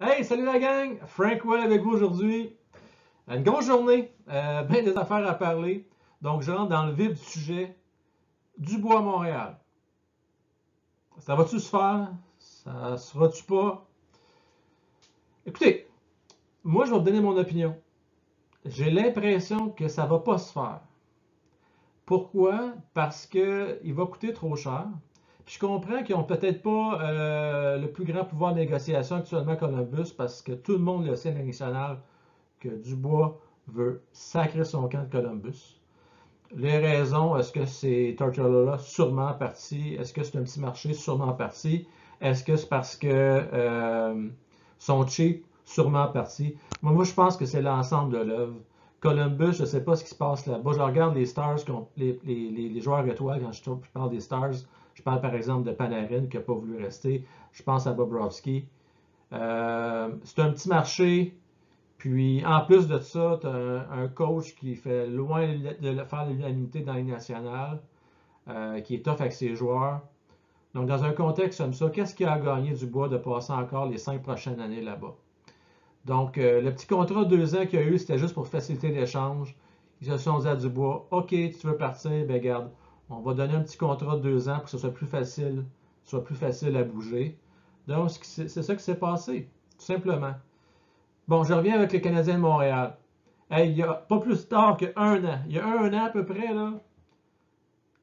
Hey, salut la gang! Frank Well avec vous aujourd'hui. Une grosse journée, bien des affaires à parler. Donc, je rentre dans le vif du sujet. Dubois Montréal. Ça va-tu se faire? Ça se fera-tu pas? Écoutez, moi, je vais vous donner mon opinion. J'ai l'impression que ça va pas se faire. Pourquoi? Parce qu'il va coûter trop cher. Puis je comprends qu'ils n'ont peut-être pas le plus grand pouvoir de négociation actuellement Columbus, parce que tout le monde le sait à la nationale que Dubois veut sacrer son camp de Columbus. Les raisons, est-ce que c'est Tortorella? Sûrement en partie. Est-ce que c'est un petit marché? Sûrement en partie. Est-ce que c'est parce que sont cheap? Sûrement en partie. Moi, je pense que c'est l'ensemble de l'œuvre. Columbus, je ne sais pas ce qui se passe là-bas. Je regarde les Stars, les joueurs étoiles, quand je parle des Stars. Je parle par exemple de Panarin qui n'a pas voulu rester. Je pense à Bobrovsky. C'est un petit marché. Puis, en plus de ça, tu as un coach qui fait loin de faire l'unanimité dans les nationales, qui est tough avec ses joueurs. Donc, dans un contexte comme ça, qu'est-ce qui a gagné Dubois de passer encore les 5 prochaines années là-bas? Donc, le petit contrat de 2 ans qu'il y a eu, c'était juste pour faciliter l'échange. Ils se sont dit à Dubois, OK, tu veux partir, ben garde, on va donner un petit contrat de 2 ans pour que ce soit plus facile à bouger. Donc, c'est ça qui s'est passé, tout simplement. Bon, je reviens avec les Canadiens de Montréal. Hey, il n'y a pas plus tard qu'un an. Il y a un an à peu près, là,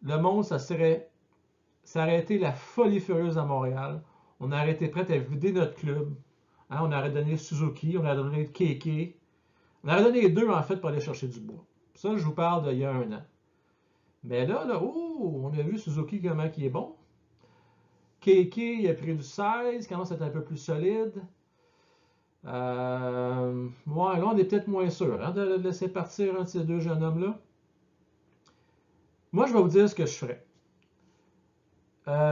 le monde, ça aurait été la folie furieuse à Montréal. On aurait été prêt à vider notre club. Hein, on aurait donné Suzuki, on aurait donné Keke. On aurait donné les deux, en fait, pour aller chercher du bois. Ça, je vous parle d'il y a un an. Mais là, oh, on a vu Suzuki comment il est bon. Keke, il a pris du 16, commence à être un peu plus solide. Ouais, là, on est peut-être moins sûr hein, de laisser partir un de ces deux jeunes hommes-là. Moi, je vais vous dire ce que je ferais.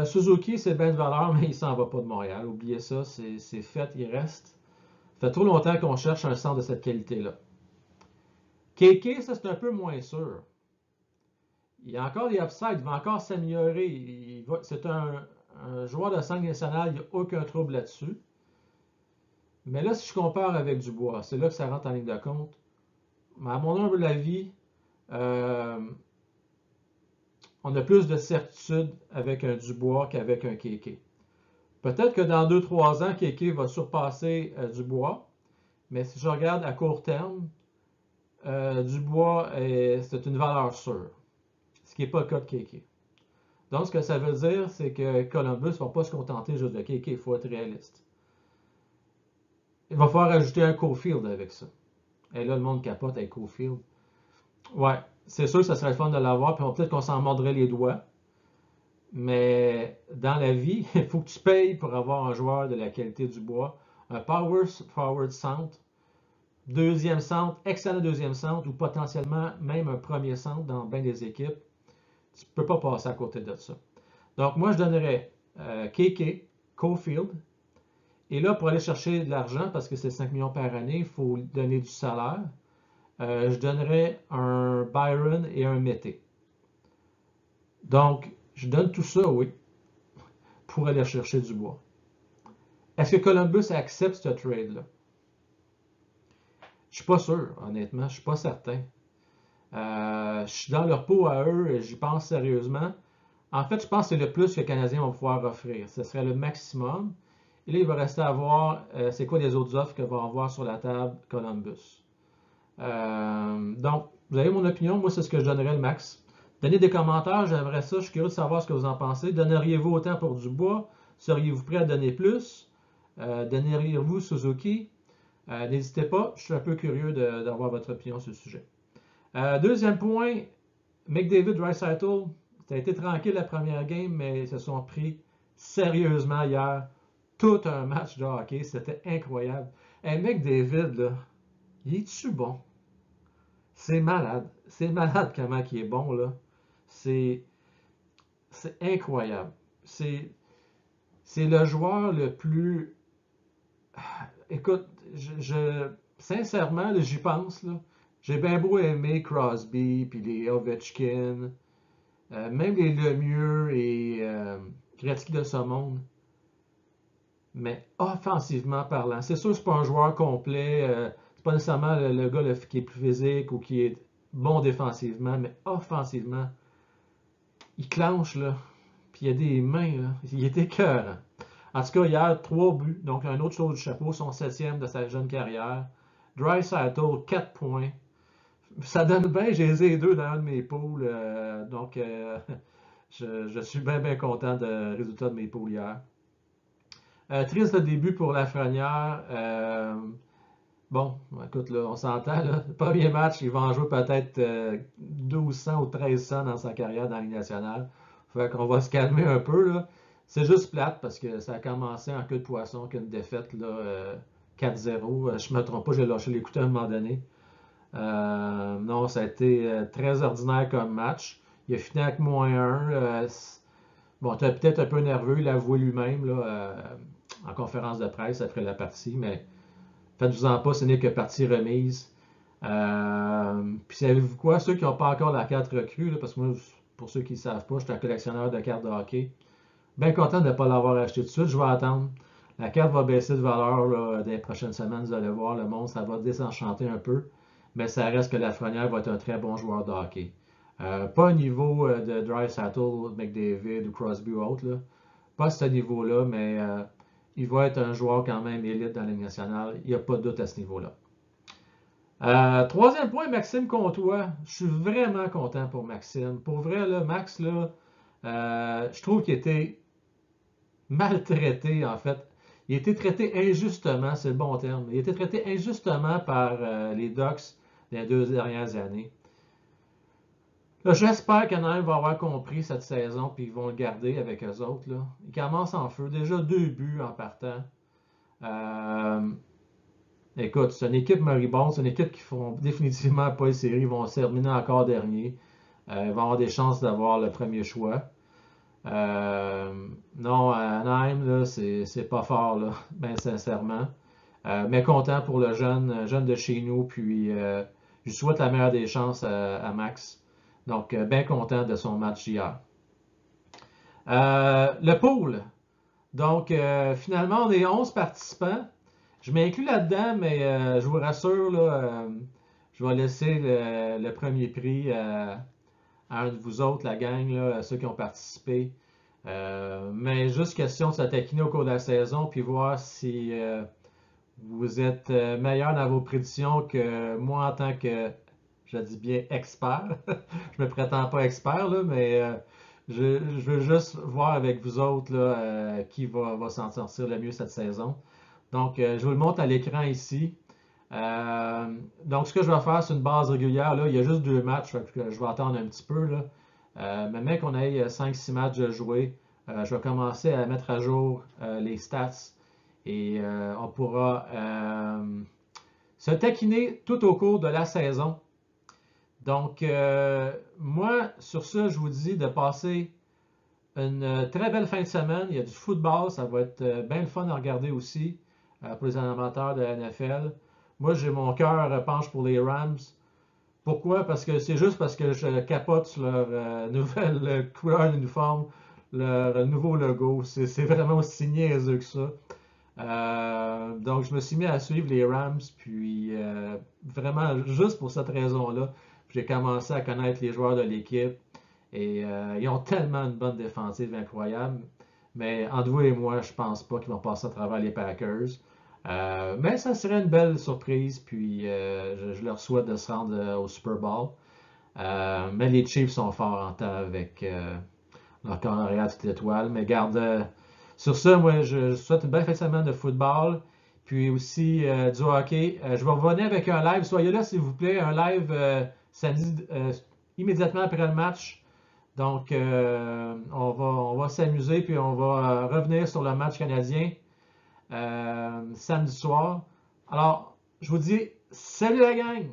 Suzuki, c'est bien de valeur, mais il s'en va pas de Montréal. Oubliez ça, c'est fait, il reste. Ça fait trop longtemps qu'on cherche un centre de cette qualité-là. Keke, ça, c'est un peu moins sûr. Il y a encore des upsides, il va encore s'améliorer. C'est un joueur de 5 nationales, il n'y a aucun trouble là-dessus. Mais là, si je compare avec Dubois, c'est là que ça rentre en ligne de compte. Mais à mon humble avis, on a plus de certitude avec un Dubois qu'avec un Keke. Peut-être que dans 2-3 ans, Keke va surpasser Dubois, mais si je regarde à court terme, Dubois, c'est une valeur sûre, ce qui n'est pas le cas de Keke. Donc, ce que ça veut dire, c'est que Columbus ne va pas se contenter juste de Keke, il faut être réaliste. Il va falloir ajouter un Caulfield avec ça. Et là, le monde capote avec Caulfield. Ouais, c'est sûr que ça serait le fun de l'avoir, puis peut-être qu'on s'en mordrait les doigts. Mais dans la vie, il faut que tu payes pour avoir un joueur de la qualité du bois. Un power forward centre, deuxième centre, excellent deuxième centre, ou potentiellement même un premier centre dans bien des équipes. Tu ne peux pas passer à côté de ça. Donc moi, je donnerais Keke, Caulfield. Et là, pour aller chercher de l'argent, parce que c'est 5 millions par année, il faut donner du salaire. Je donnerais un Byron et un Mété. Donc, je donne tout ça, oui, pour aller chercher du bois. Est-ce que Columbus accepte ce trade-là? Je ne suis pas sûr, honnêtement, je ne suis pas certain. Je suis dans leur peau à eux et j'y pense sérieusement. En fait, je pense que c'est le plus que les Canadiens vont pouvoir offrir. Ce serait le maximum. Et là, il va rester à voir c'est quoi les autres offres que va avoir sur la table Columbus. Donc, vous avez mon opinion. Moi, c'est ce que je donnerais le max. Donnez des commentaires, j'aimerais ça. Je suis curieux de savoir ce que vous en pensez. Donneriez-vous autant pour Dubois? Seriez-vous prêt à donner plus? Donneriez-vous Suzuki? N'hésitez pas, je suis un peu curieux d'avoir votre opinion sur le sujet. Deuxième point, McDavid, Draisaitl, ça a été tranquille la première game, mais ils se sont pris sérieusement hier. Tout un match de hockey, c'était incroyable. Hey, McDavid, là, il est-tu bon? C'est malade comment il est bon, là. C'est incroyable. C'est le joueur le plus... Écoute, sincèrement, j'y pense, là. J'ai bien beau aimer Crosby, puis les Ovechkin, même les Lemieux et Gretzky de ce monde. mais offensivement parlant, c'est sûr que ce n'est pas un joueur complet, c'est pas nécessairement le gars qui est plus physique ou qui est bon défensivement, mais offensivement, il clenche, là, puis il y a des mains, là, il est écœurant. En tout cas, hier, 3 buts, donc un autre chose du chapeau, son 7e de sa jeune carrière. Draisaitl, 4 points. Ça donne bien, j'ai les deux dans un de mes poules, donc je suis bien content du résultat de mes poules hier. Triste le début pour Lafrenière. Bon, écoute, là, on s'entend. Le premier match, il va en jouer peut-être 1200 ou 1300 dans sa carrière dans la Ligue nationale. Fait qu'on va se calmer un peu, là. C'est juste plate parce que ça a commencé en queue de poisson qu'une défaite là, 4-0. Je ne me trompe pas, j'ai lâché l'écouteur à un moment donné. Non, ça a été très ordinaire comme match. Il a fini avec -1. Bon, tu es peut-être un peu nerveux, il l'a avoué lui-même là, en conférence de presse après la partie, mais faites-vous-en pas, ce n'est que partie remise. Puis savez-vous quoi? Ceux qui n'ont pas encore la carte recrue, là, parce que moi, pour ceux qui ne savent pas, je suis un collectionneur de cartes de hockey. Bien content de ne pas l'avoir acheté tout de suite. Je vais attendre. La carte va baisser de valeur là, dans les prochaines semaines. Vous allez voir, le monde, ça va désenchanter un peu. Mais ça reste que Lafrenière va être un très bon joueur de hockey. Pas au niveau de Draisaitl, McDavid ou Crosby ou autre. Là. Pas à ce niveau-là, mais il va être un joueur quand même élite dans la Ligue nationale. Il n'y a pas de doute à ce niveau-là. Troisième point, Maxime Comtois. Je suis vraiment content pour Maxime. Pour vrai, là, Max, là, je trouve qu'il était maltraité, en fait. Il a été traité injustement, c'est le bon terme. Il a été traité injustement par les Ducks les 2 dernières années. J'espère qu'Anaheim va avoir compris cette saison puis ils vont le garder avec eux autres. Là. Ils commencent en feu. Déjà 2 buts en partant. Écoute, c'est une équipe moribonde. C'est une équipe qui ne feront définitivement pas les séries. Ils vont se terminer encore dernier. Ils vont avoir des chances d'avoir le premier choix. Non, Anaheim, là, c'est pas fort, là, bien sincèrement. Mais content pour le jeune de chez nous, puis je lui souhaite la meilleure des chances à Max. Donc, bien content de son match hier. Le pool. Donc, finalement, on est 11 participants. Je m'inclus là-dedans, mais je vous rassure, là, je vais laisser le premier prix à un de vous autres, la gang, là, ceux qui ont participé. Mais juste question de se taquiner au cours de la saison, puis voir si vous êtes meilleur dans vos prédictions que moi en tant que, je dis bien, expert. Je me prétends pas expert, là, mais je veux juste voir avec vous autres là, qui va s'en sortir le mieux cette saison. Donc, je vous le montre à l'écran ici. Donc, ce que je vais faire, c'est une base régulière. Là, il y a juste 2 matchs, fait que je vais attendre un petit peu. Là. Mais même qu'on ait 5-6 matchs de jouer, je vais commencer à mettre à jour les stats et on pourra se taquiner tout au cours de la saison. Donc, moi, sur ça, je vous dis de passer une très belle fin de semaine. Il y a du football, ça va être bien le fun à regarder aussi pour les amateurs de la NFL. Moi, j'ai mon cœur penche pour les Rams. Pourquoi? Parce que c'est juste parce que je capote sur leur nouvelle couleur d'uniforme, leur nouveau logo. C'est vraiment aussi niaiseux que ça. Donc, je me suis mis à suivre les Rams, puis vraiment juste pour cette raison-là, j'ai commencé à connaître les joueurs de l'équipe. Et ils ont tellement une bonne défensive incroyable. Mais entre vous et moi, je pense pas qu'ils vont passer à travers les Packers. Mais ça serait une belle surprise. Puis je leur souhaite de se rendre au Super Bowl. Mais les Chiefs sont forts en temps avec leur corps arrière toute étoile. Mais garde, sur ça, moi, je souhaite une belle fin de semaine de football. Puis aussi du hockey. Je vais revenir avec un live. Soyez là, s'il vous plaît. Un live samedi immédiatement après le match. Donc, on va s'amuser, puis on va revenir sur le match canadien samedi soir. Alors, je vous dis, salut la gang!